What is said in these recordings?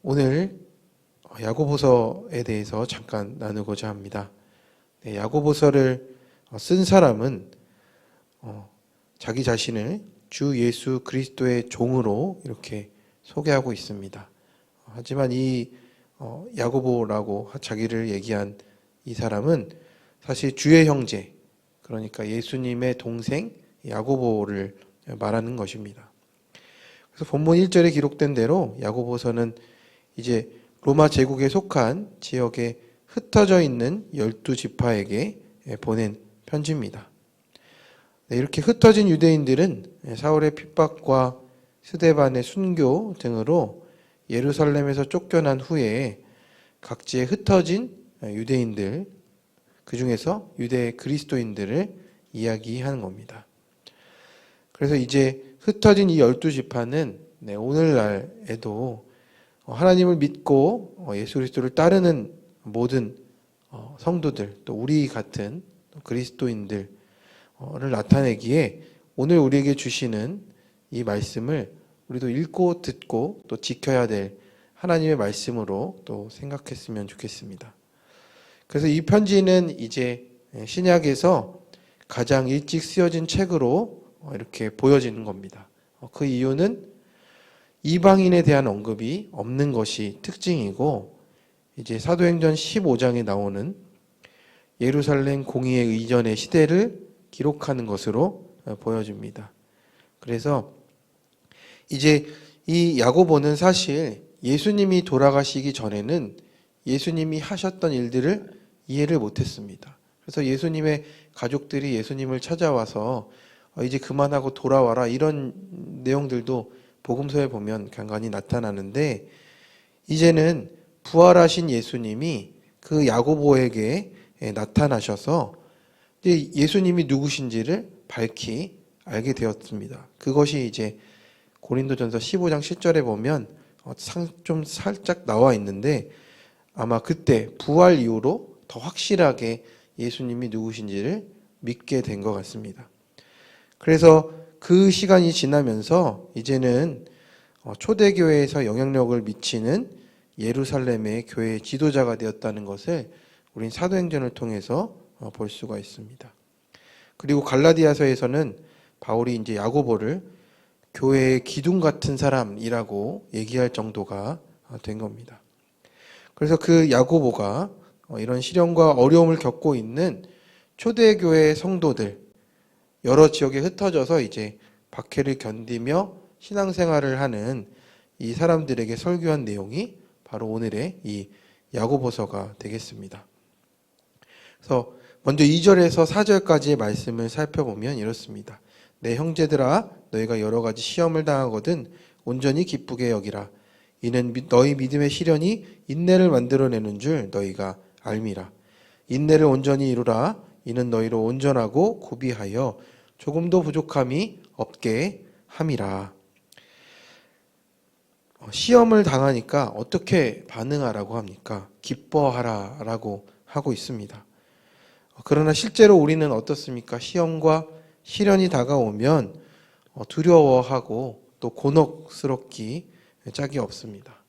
오늘 야고보서에 대해서 잠깐 나누고자 합니다. 야고보서를 쓴 사람은 자기 자신을 주 예수 그리스도의 종으로 이렇게 소개하고 있습니다. 하지만 이 야고보라고 자기를 얘기한 이 사람은 사실 주의 형제, 그러니까 예수님의 동생 야고보를 말하는 것입니다. 그래서 본문 1절에 기록된 대로 야고보서는 이제 로마 제국에 속한 지역에 흩어져 있는 12지파에게 보낸 편지입니다. 이렇게 흩어진 유대인들은 사울의 핍박과 스데반의 순교 등으로 예루살렘에서 쫓겨난 후에 각지에 흩어진 유대인들, 그 중에서 유대 그리스도인들을 이야기하는 겁니다. 그래서 이제 흩어진 이 12지파는 오늘날에도 하나님을 믿고 예수 그리스도를 따르는 모든 성도들, 또 우리 같은 그리스도인들을 나타내기에 오늘 우리에게 주시는 이 말씀을 우리도 읽고 듣고 또 지켜야 될 하나님의 말씀으로 또 생각했으면 좋겠습니다. 그래서 이 편지는 이제 신약에서 가장 일찍 쓰여진 책으로 이렇게 보여지는 겁니다. 그 이유는 이방인에 대한 언급이 없는 것이 특징이고, 이제 사도행전 15장에 나오는 예루살렘 공의의 이전의 시대를 기록하는 것으로 보여집니다. 그래서 이제 이 야고보는 사실 예수님이 돌아가시기 전에는 예수님이 하셨던 일들을 이해를 못했습니다. 그래서 예수님의 가족들이 예수님을 찾아와서 이제 그만하고 돌아와라, 이런 내용들도 복음서에 보면 간간히 나타나는데, 이제는 부활하신 예수님이 그 야고보에게 나타나셔서 이제 예수님이 누구신지를 밝히 알게 되었습니다. 그것이 이제 고린도전서 15장 10절에 보면 좀 살짝 나와 있는데, 아마 그때 부활 이후로 더 확실하게 예수님이 누구신지를 믿게 된 것 같습니다. 그래서 그 시간이 지나면서 이제는 초대교회에서 영향력을 미치는 예루살렘의 교회의 지도자가 되었다는 것을 우린 사도행전을 통해서 볼 수가 있습니다. 그리고 갈라디아서에서는 바울이 이제 야고보를 교회의 기둥 같은 사람이라고 얘기할 정도가 된 겁니다. 그래서 그 야고보가 이런 시련과 어려움을 겪고 있는 초대교회 성도들, 여러 지역에 흩어져서 이제 박해를 견디며 신앙생활을 하는 이 사람들에게 설교한 내용이 바로 오늘의 이 야고보서가 되겠습니다. 그래서 먼저 2절에서 4절까지의 말씀을 살펴보면 이렇습니다. 내 형제들아, 너희가 여러 가지 시험을 당하거든 온전히 기쁘게 여기라. 이는 너희 믿음의 시련이 인내를 만들어내는 줄 너희가 알미라. 인내를 온전히 이루라. 이는 너희로 온전하고 구비하여 조금도 부족함이 없게 함이라. 시험을 당하니까 어떻게 반응하라고 합니까? 기뻐하라 라고 하고 있습니다. 그러나 실제로 우리는 어떻습니까? 시험과 시련이 다가오면 두려워하고 또 곤혹스럽기 짝이 없습니다.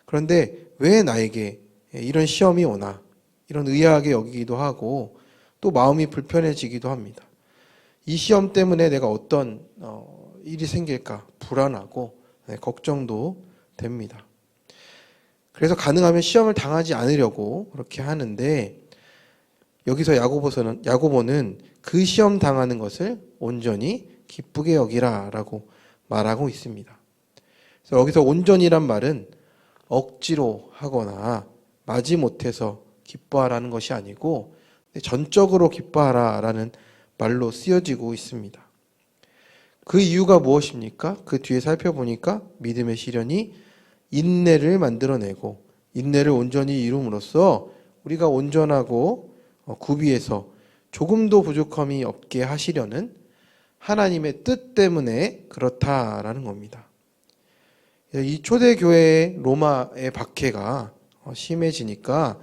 그런데 왜 나에게 이런 시험이 오나, 이런 의아하게 여기기도 하고 또 마음이 불편해지기도 합니다. 이 시험 때문에 내가 어떤 일이 생길까 불안하고 걱정도 됩니다. 그래서 가능하면 시험을 당하지 않으려고 그렇게 하는데, 여기서 야고보는 그 시험 당하는 것을 온전히 기쁘게 여기라 라고 말하고 있습니다. 그래서 여기서 온전이란 말은 억지로 하거나 마지못해서 기뻐하라는 것이 아니고 전적으로 기뻐하라 라는 말로 쓰여지고 있습니다. 그 이유가 무엇입니까? 그 뒤에 살펴보니까 믿음의 시련이 인내를 만들어내고, 인내를 온전히 이룸으로써 우리가 온전하고 구비해서 조금도 부족함이 없게 하시려는 하나님의 뜻 때문에 그렇다라는 겁니다. 이 초대교회의 로마의 박해가 심해지니까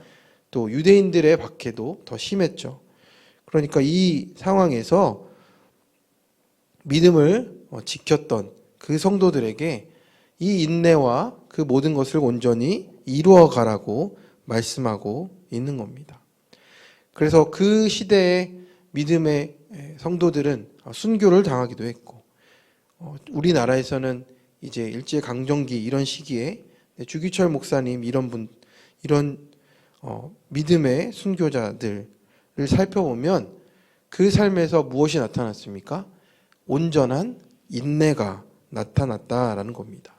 또 유대인들의 박해도 더 심했죠. 그러니까 이 상황에서 믿음을 지켰던 그 성도들에게 이 인내와 그 모든 것을 온전히 이루어 가라고 말씀하고 있는 겁니다. 그래서 그 시대의 믿음의 성도들은 순교를 당하기도 했고, 우리나라에서는 이제 일제강점기 이런 시기에 주기철 목사님 이런 믿음의 순교자들을 살펴보면 그 삶에서 무엇이 나타났습니까? 온전한 인내가 나타났다라는 겁니다.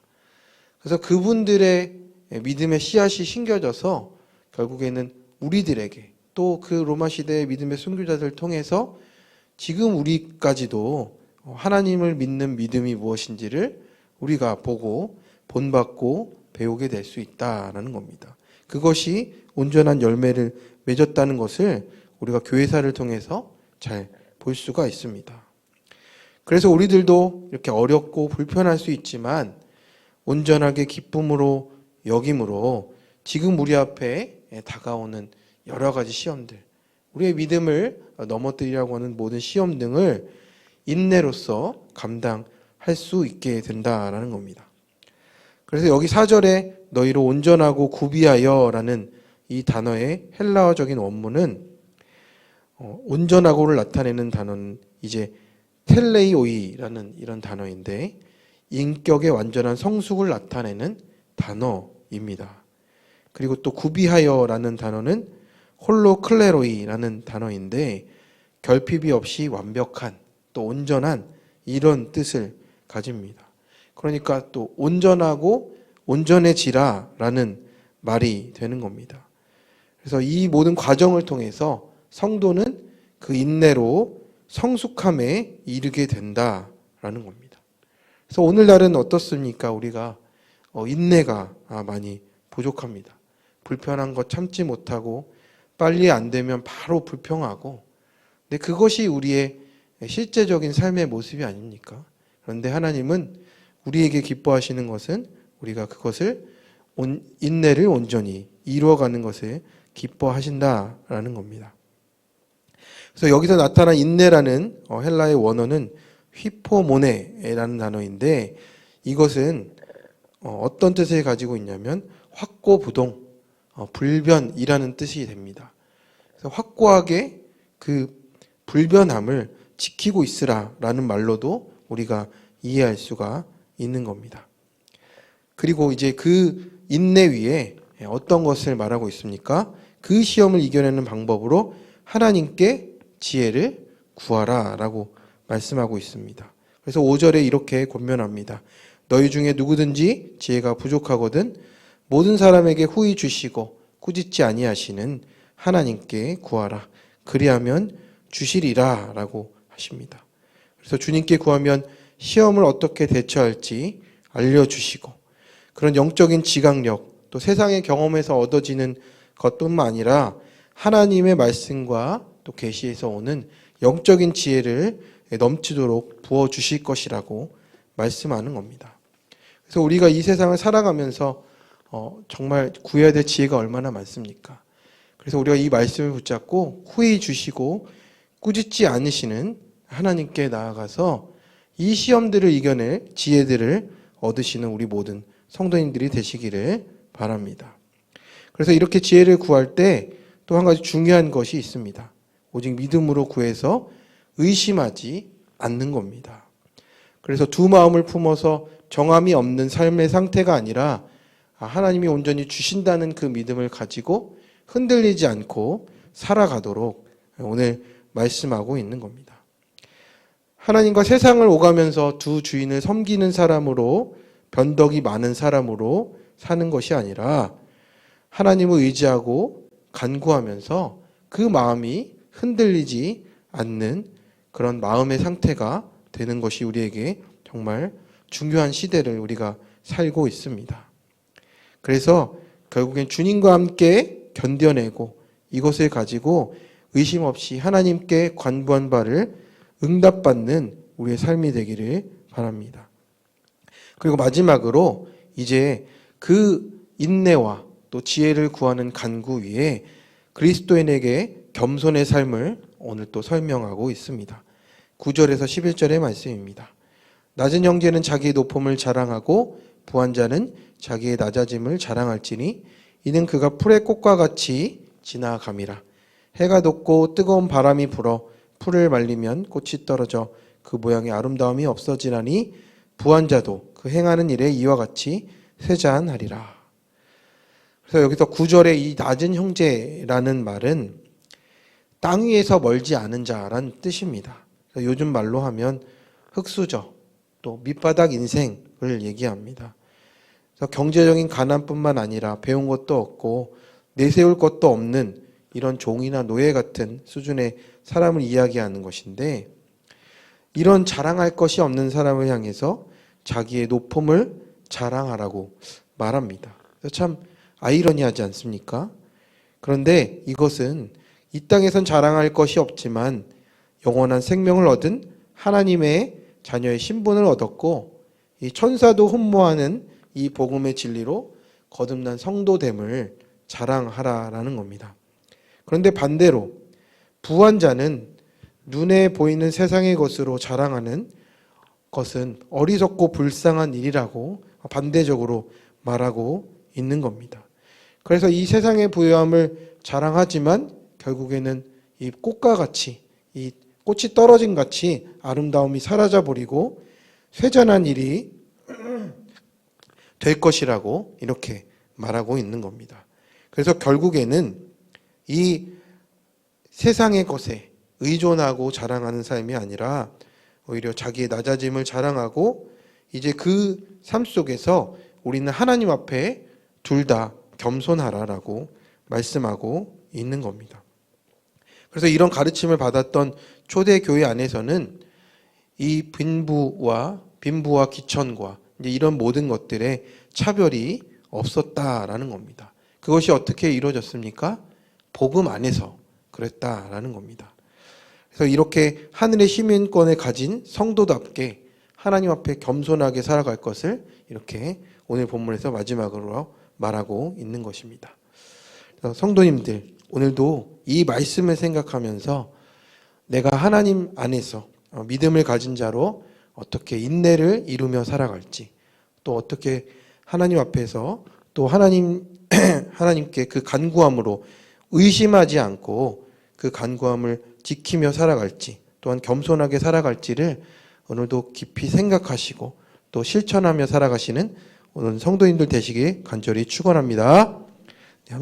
그래서 그분들의 믿음의 씨앗이 심겨져서 결국에는 우리들에게 또 그 로마 시대의 믿음의 순교자들을 통해서 지금 우리까지도 하나님을 믿는 믿음이 무엇인지를 우리가 보고 본받고 배우게 될 수 있다라는 겁니다. 그것이 온전한 열매를 맺었다는 것을 우리가 교회사를 통해서 잘 볼 수가 있습니다. 그래서 우리들도 이렇게 어렵고 불편할 수 있지만 온전하게 기쁨으로 여김으로 지금 우리 앞에 다가오는 여러 가지 시험들, 우리의 믿음을 넘어뜨리려고 하는 모든 시험 등을 인내로서 감당할 수 있게 된다라는 겁니다. 그래서 여기 4절에 너희로 온전하고 구비하여라는 이 단어의 헬라어적인 원문은 온전하고를 나타내는 단어는 이제 텔레이오이라는 이런 단어인데 인격의 완전한 성숙을 나타내는 단어입니다. 그리고 또 구비하여라는 단어는 홀로클레로이라는 단어인데 결핍이 없이 완벽한 또 온전한 이런 뜻을 가집니다. 그러니까 또 온전하고 온전해지라라는 말이 되는 겁니다. 그래서 이 모든 과정을 통해서 성도는 그 인내로 성숙함에 이르게 된다라는 겁니다. 그래서 오늘날은 어떻습니까? 우리가 인내가 많이 부족합니다. 불편한 것 참지 못하고 빨리 안 되면 바로 불평하고, 근데 그것이 우리의 실제적인 삶의 모습이 아닙니까? 그런데 하나님은 우리에게 기뻐하시는 것은 우리가 그것을 인내를 온전히 이루어가는 것을 기뻐하신다라는 겁니다. 그래서 여기서 나타난 인내라는 헬라의 원어는 휘포모네라는 단어인데 이것은 어떤 뜻을 가지고 있냐면 확고부동, 불변이라는 뜻이 됩니다. 그래서 확고하게 그 불변함을 지키고 있으라라는 말로도 우리가 이해할 수가 있는 겁니다. 그리고 이제 그 인내 위에 어떤 것을 말하고 있습니까? 그 시험을 이겨내는 방법으로 하나님께 지혜를 구하라라고 말씀하고 있습니다. 그래서 5절에 이렇게 권면합니다. 너희 중에 누구든지 지혜가 부족하거든 모든 사람에게 후히 주시고 꾸짖지 아니하시는 하나님께 구하라. 그리하면 주시리라 라고 하십니다. 그래서 주님께 구하면 시험을 어떻게 대처할지 알려주시고 그런 영적인 지각력 또 세상의 경험에서 얻어지는 것뿐만 아니라 하나님의 말씀과 또 계시에서 오는 영적인 지혜를 넘치도록 부어주실 것이라고 말씀하는 겁니다. 그래서 우리가 이 세상을 살아가면서 정말 구해야 될 지혜가 얼마나 많습니까? 그래서 우리가 이 말씀을 붙잡고 후히 주시고 꾸짖지 않으시는 하나님께 나아가서 이 시험들을 이겨낼 지혜들을 얻으시는 우리 모든 성도님들이 되시기를 바랍니다. 그래서 이렇게 지혜를 구할 때 또 한 가지 중요한 것이 있습니다. 오직 믿음으로 구해서 의심하지 않는 겁니다. 그래서 두 마음을 품어서 정함이 없는 삶의 상태가 아니라 하나님이 온전히 주신다는 그 믿음을 가지고 흔들리지 않고 살아가도록 오늘 말씀하고 있는 겁니다. 하나님과 세상을 오가면서 두 주인을 섬기는 사람으로 변덕이 많은 사람으로 사는 것이 아니라 하나님을 의지하고 간구하면서 그 마음이 흔들리지 않는 그런 마음의 상태가 되는 것이 우리에게 정말 중요한 시대를 우리가 살고 있습니다. 그래서 결국엔 주님과 함께 견뎌내고 이것을 가지고 의심 없이 하나님께 간구한 바를 응답받는 우리의 삶이 되기를 바랍니다. 그리고 마지막으로 이제 그 인내와 또 지혜를 구하는 간구 위에 그리스도인에게 겸손의 삶을 오늘 또 설명하고 있습니다. 9절에서 11절의 말씀입니다. 낮은 형제는 자기의 높음을 자랑하고 부한 자는 자기의 낮아짐을 자랑할지니 이는 그가 풀의 꽃과 같이 지나감이라. 해가 돋고 뜨거운 바람이 불어 풀을 말리면 꽃이 떨어져 그 모양의 아름다움이 없어지나니 부한 자도 그 행하는 일에 이와 같이 쇠잔하리라. 그래서 여기서 9절에 이 낮은 형제라는 말은 땅 위에서 멀지 않은 자라는 뜻입니다. 요즘 말로 하면 흙수저, 또 밑바닥 인생을 얘기합니다. 그래서 경제적인 가난뿐만 아니라 배운 것도 없고 내세울 것도 없는 이런 종이나 노예 같은 수준의 사람을 이야기하는 것인데, 이런 자랑할 것이 없는 사람을 향해서 자기의 높음을 자랑하라고 말합니다. 참 아이러니하지 않습니까? 그런데 이것은 이 땅에선 자랑할 것이 없지만 영원한 생명을 얻은 하나님의 자녀의 신분을 얻었고 이 천사도 흠모하는 이 복음의 진리로 거듭난 성도됨을 자랑하라라는 겁니다. 그런데 반대로 부한 자는 눈에 보이는 세상의 것으로 자랑하는 것은 어리석고 불쌍한 일이라고 반대적으로 말하고 있는 겁니다. 그래서 이 세상의 부유함을 자랑하지만 결국에는 이 꽃과 같이, 이 꽃이 떨어진 같이 아름다움이 사라져 버리고 쇠잔한 일이 될 것이라고 이렇게 말하고 있는 겁니다. 그래서 결국에는 이 세상의 것에 의존하고 자랑하는 삶이 아니라 오히려 자기의 낮아짐을 자랑하고 이제 그 삶 속에서 우리는 하나님 앞에 둘 다 겸손하라라고 말씀하고 있는 겁니다. 그래서 이런 가르침을 받았던 초대교회 안에서는 이 빈부와 기천과 이제 이런 모든 것들의 차별이 없었다라는 겁니다. 그것이 어떻게 이루어졌습니까? 복음 안에서 그랬다라는 겁니다. 그래서 이렇게 하늘의 시민권을 가진 성도답게 하나님 앞에 겸손하게 살아갈 것을 이렇게 오늘 본문에서 마지막으로 말하고 있는 것입니다. 성도님들, 오늘도 이 말씀을 생각하면서 내가 하나님 안에서 믿음을 가진 자로 어떻게 인내를 이루며 살아갈지, 또 어떻게 하나님 앞에서 또 하나님께 그 간구함으로 의심하지 않고 그 간구함을 지키며 살아갈지, 또한 겸손하게 살아갈지를 오늘도 깊이 생각하시고 또 실천하며 살아가시는 오늘 성도님들 되시길 간절히 축원합니다.